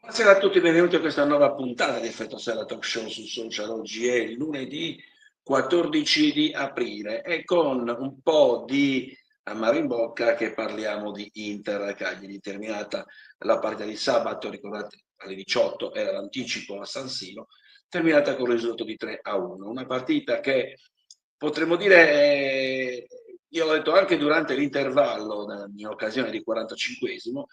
Buonasera a tutti, benvenuti a questa nuova puntata di Effetto Sera Talk Show su Social. Oggi è lunedì 14 di aprile e con un po' di amaro in bocca che parliamo di Inter Cagliari. Terminata la partita di sabato, ricordate alle 18 era l'anticipo a San Siro, terminata con il risultato di 3-1. Una partita che potremmo dire, io l'ho detto anche durante l'intervallo, in occasione di 45esimo,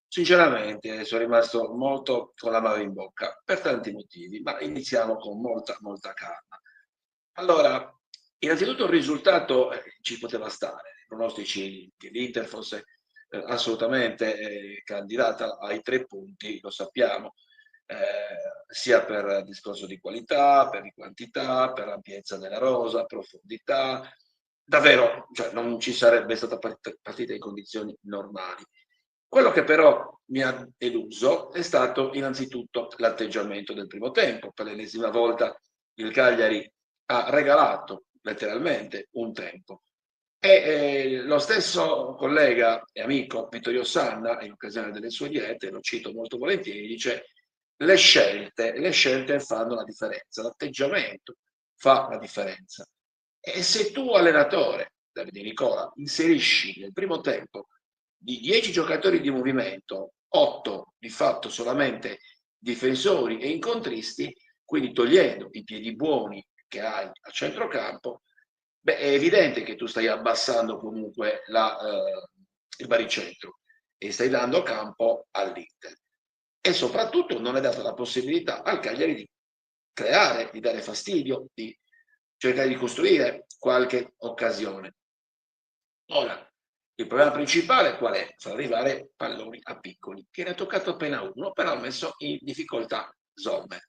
sinceramente sono rimasto molto con l'amaro in bocca per tanti motivi, ma iniziamo con molta calma. Allora, innanzitutto il risultato ci poteva stare, i pronostici che l'Inter fosse assolutamente candidata ai 3 punti, lo sappiamo, sia per discorso di qualità, per di quantità, per ampiezza della rosa, profondità. Davvero, cioè, non ci sarebbe stata partita in condizioni normali. Quello che però mi ha deluso è stato innanzitutto l'atteggiamento del primo tempo. Per l'ennesima volta il Cagliari ha regalato letteralmente un tempo. E lo stesso collega e amico Vittorio Sanna, in occasione delle sue dirette, lo cito molto volentieri, dice le scelte fanno la differenza, l'atteggiamento fa la differenza. E se tu, allenatore, Davide Nicola, inserisci nel primo tempo di 10 giocatori di movimento, 8 di fatto solamente difensori e incontristi, quindi togliendo i piedi buoni che hai a centrocampo, beh, è evidente che tu stai abbassando comunque il baricentro e stai dando campo all'Inter. E soprattutto non è data la possibilità al Cagliari di creare, di dare fastidio, di cercare di costruire qualche occasione. Ora, il problema principale qual è? Far arrivare palloni a piccoli, che ne ha toccato appena uno, però ha messo in difficoltà Sommer.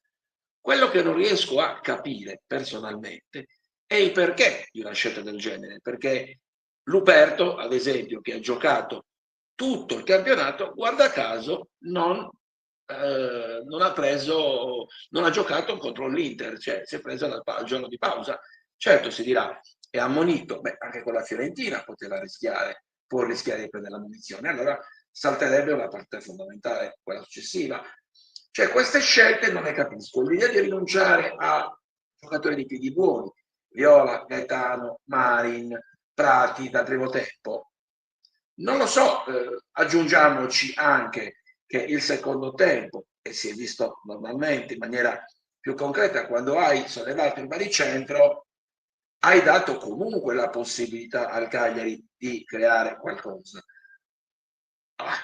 Quello che non riesco a capire personalmente è il perché di una scelta del genere, perché Luperto, ad esempio, che ha giocato tutto il campionato, guarda caso, non ha giocato contro l'Inter, cioè si è preso il giorno di pausa. Certo, si dirà, è ammonito, beh, anche con la Fiorentina poteva rischiare, può rischiare di prendere la munizione, allora salterebbe una parte fondamentale, quella successiva. Cioè, queste scelte non le capisco. L'idea di rinunciare a giocatori di piedi buoni, Viola, Gaetano, Marin, Prati dal primo tempo, non lo so, aggiungiamoci anche che il secondo tempo, e si è visto normalmente in maniera più concreta, quando hai sollevato il baricentro, hai dato comunque la possibilità al Cagliari di creare qualcosa.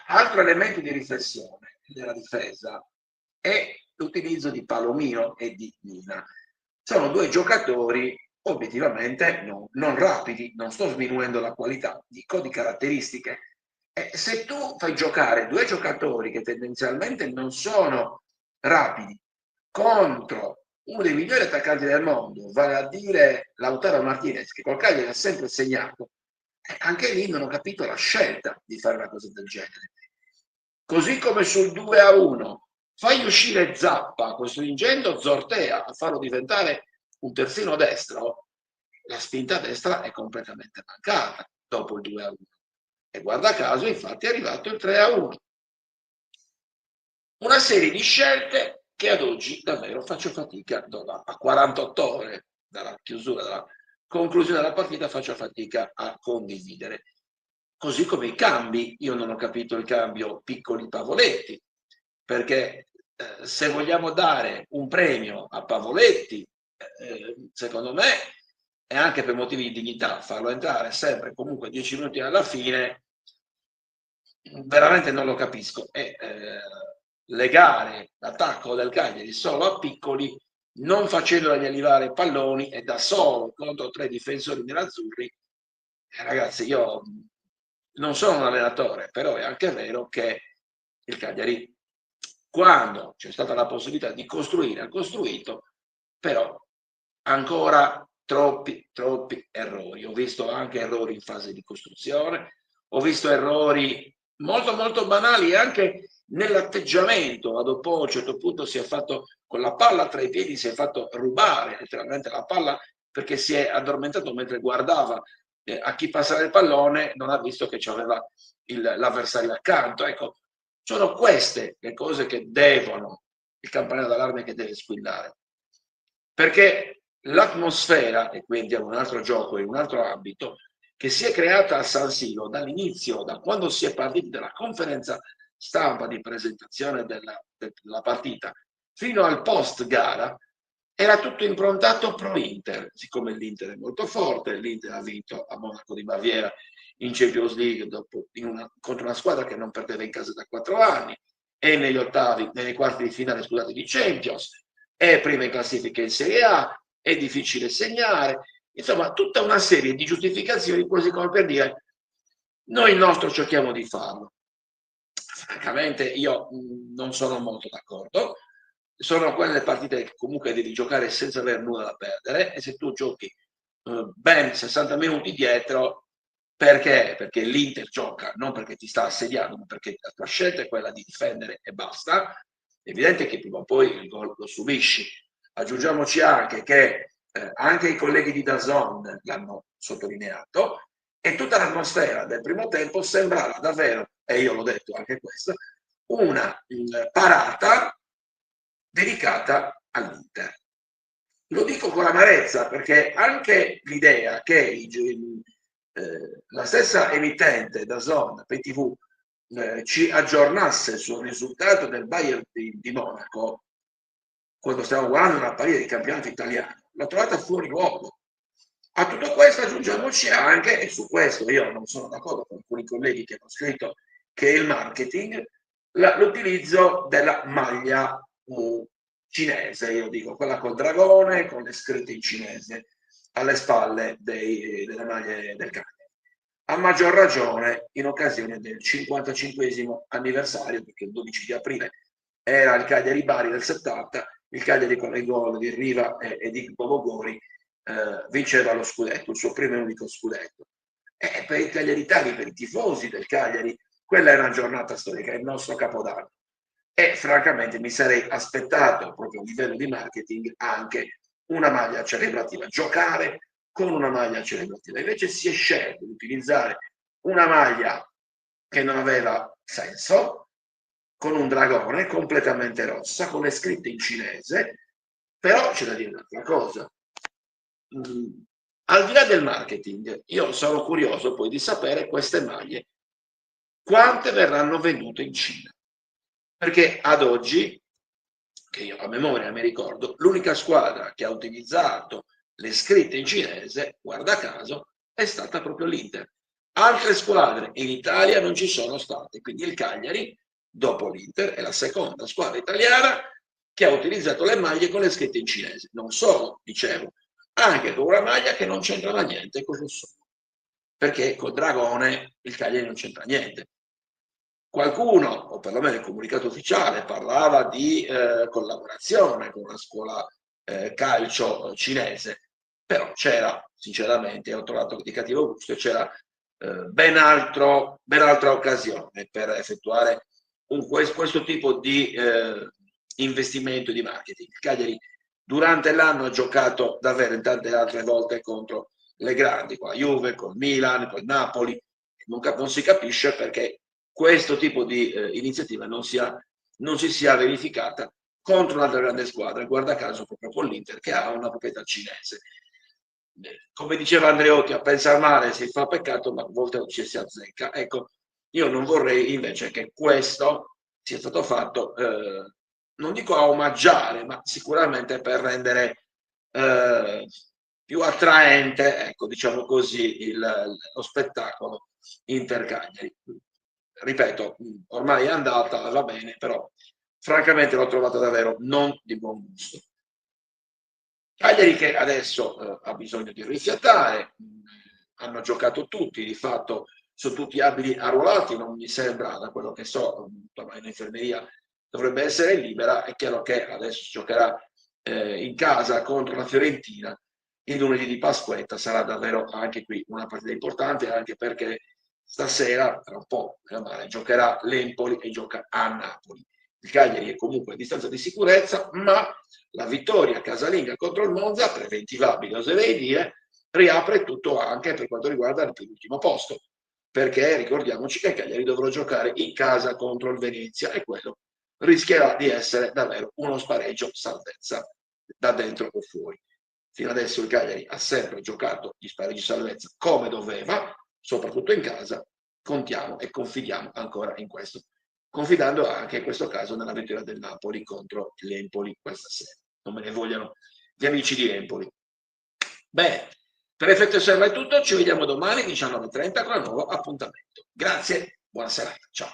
Altro elemento di riflessione della difesa è l'utilizzo di Palomino e di Mina. Sono 2 giocatori obiettivamente non rapidi, non sto sminuendo la qualità, dico di caratteristiche. E se tu fai giocare 2 giocatori che tendenzialmente non sono rapidi contro uno dei migliori attaccanti del mondo, vale a dire Lautaro Martinez, che col Cagliari ha sempre segnato, anche lì non ho capito la scelta di fare una cosa del genere. Così come sul 2-1, fai uscire Zappa, costringendo Zortea a farlo diventare un terzino destro, la spinta a destra è completamente mancata dopo il 2-1. E guarda caso, infatti, è arrivato il 3-1. Una serie di scelte che ad oggi davvero faccio fatica, a 48 ore dalla chiusura, dalla conclusione della partita, faccio fatica a condividere. Così come i cambi, io non ho capito il cambio piccoli Pavoletti, perché se vogliamo dare un premio a Pavoletti, secondo me, e anche per motivi di dignità, farlo entrare sempre comunque 10 minuti alla fine, veramente non lo capisco. E legare l'attacco del Cagliari solo a piccoli, non facendogli arrivare palloni e da solo contro 3 difensori nerazzurri, ragazzi, io non sono un allenatore, però è anche vero che il Cagliari, quando c'è stata la possibilità di costruire, ha costruito, però ancora troppi errori. Ho visto anche errori in fase di costruzione, ho visto errori molto banali anche nell'atteggiamento. Dopo a un certo punto si è fatto, con la palla tra i piedi, si è fatto rubare letteralmente la palla perché si è addormentato mentre guardava a chi passare il pallone, non ha visto che c'aveva l'avversario accanto. Ecco, sono queste le cose che devono, il campanello d'allarme che deve squillare, perché l'atmosfera, e qui andiamo in un altro gioco, in un altro ambito, che si è creata a San Siro dall'inizio, da quando si è partiti dalla conferenza stampa di presentazione della partita fino al post gara, era tutto improntato pro Inter. Siccome l'Inter è molto forte, l'Inter ha vinto a Monaco di Baviera in Champions League contro una squadra che non perdeva in casa da 4 anni, e nei quarti di finale, scusate, di Champions, è prima in classifica in Serie A, è difficile segnare, insomma tutta una serie di giustificazioni quasi come per dire noi il nostro cerchiamo di farlo. Francamente io non sono molto d'accordo. Sono quelle partite che comunque devi giocare senza avere nulla da perdere, e se tu giochi ben 60 minuti dietro, perché? Perché l'Inter gioca non perché ti sta assediando, ma perché la tua scelta è quella di difendere e basta. È evidente che prima o poi il gol lo subisci. Aggiungiamoci anche che anche i colleghi di DAZN l'hanno sottolineato, e tutta l'atmosfera del primo tempo sembrava davvero, e io l'ho detto anche questo, una parata dedicata all'Inter. Lo dico con amarezza perché anche l'idea che la stessa emittente DAZN, PayTV, ci aggiornasse sul risultato del Bayern di Monaco quando stiamo guardando una partita di campionato italiano, l'ho trovata fuori luogo. A tutto questo aggiungiamoci anche, e su questo io non sono d'accordo con alcuni colleghi che hanno scritto che è il marketing, l'utilizzo della maglia cinese, io dico quella col dragone, con le scritte in cinese alle spalle delle maglie del Cagliari. A maggior ragione in occasione del 55esimo anniversario, perché il 12 di aprile era il Cagliari-Bari del 70, il Cagliari con i gol di Riva e di Bobogori vinceva lo scudetto, il suo primo e unico scudetto. E per i cagliaritani, per i tifosi del Cagliari, quella è una giornata storica, è il nostro capodanno. E francamente mi sarei aspettato, proprio a livello di marketing, anche una maglia celebrativa, giocare con una maglia celebrativa. Invece si è scelto di utilizzare una maglia che non aveva senso, con un dragone completamente rossa, con le scritte in cinese, però c'è da dire un'altra cosa. Al di là del marketing, io sono curioso poi di sapere queste maglie quante verranno vendute in Cina, perché ad oggi, che io a memoria mi ricordo, l'unica squadra che ha utilizzato le scritte in cinese, guarda caso, è stata proprio l'Inter. Altre squadre in Italia non ci sono state, quindi il Cagliari, dopo l'Inter, è la seconda squadra italiana che ha utilizzato le maglie con le scritte in cinese. Non solo, dicevo, anche con una maglia che non c'entrava niente con il rossonero, perché col dragone il Cagliari non c'entra niente. Qualcuno, o perlomeno il comunicato ufficiale, parlava di collaborazione con una scuola calcio cinese, però c'era, sinceramente, ho trovato di cattivo gusto, c'era ben altra occasione per effettuare questo tipo di investimento di marketing. Il Cagliari durante l'anno ha giocato davvero in tante altre volte contro le grandi, con la Juve, con il Milan, con il Napoli, non si capisce perché questo tipo di iniziativa non si sia verificata contro un'altra grande squadra, guarda caso proprio con l'Inter, che ha una proprietà cinese. Come diceva Andreotti, a pensare male si fa peccato, ma a volte ci si azzecca. Ecco, io non vorrei invece che questo sia stato fatto, non dico a omaggiare, ma sicuramente per rendere più attraente, ecco, diciamo così, lo spettacolo Inter-Cagliari. Ripeto, ormai è andata, va bene, però francamente l'ho trovata davvero non di buon gusto. Cagliari che adesso ha bisogno di rifiatare, hanno giocato tutti, di fatto sono tutti abili arruolati, non mi sembra, da quello che so, ormai l'infermeria dovrebbe essere libera. È chiaro che adesso si giocherà in casa contro la Fiorentina il lunedì di Pasquetta, sarà davvero anche qui una partita importante, anche perché stasera, tra un po', male, giocherà l'Empoli e gioca a Napoli. Il Cagliari è comunque a distanza di sicurezza, ma la vittoria casalinga contro il Monza, preventivabile oserei dire, riapre tutto anche per quanto riguarda il penultimo posto, perché ricordiamoci che il Cagliari dovrà giocare in casa contro il Venezia e quello rischierà di essere davvero uno spareggio salvezza da dentro o fuori. Fino adesso il Cagliari ha sempre giocato gli spareggi salvezza come doveva, soprattutto in casa. Contiamo e confidiamo ancora in questo, confidando anche in questo caso nella vittoria del Napoli contro l'Empoli questa sera. Non me ne vogliano gli amici di Empoli. Bene, per Effetto Serra è tutto, ci vediamo domani 19:30 con un nuovo appuntamento. Grazie, buona serata, ciao.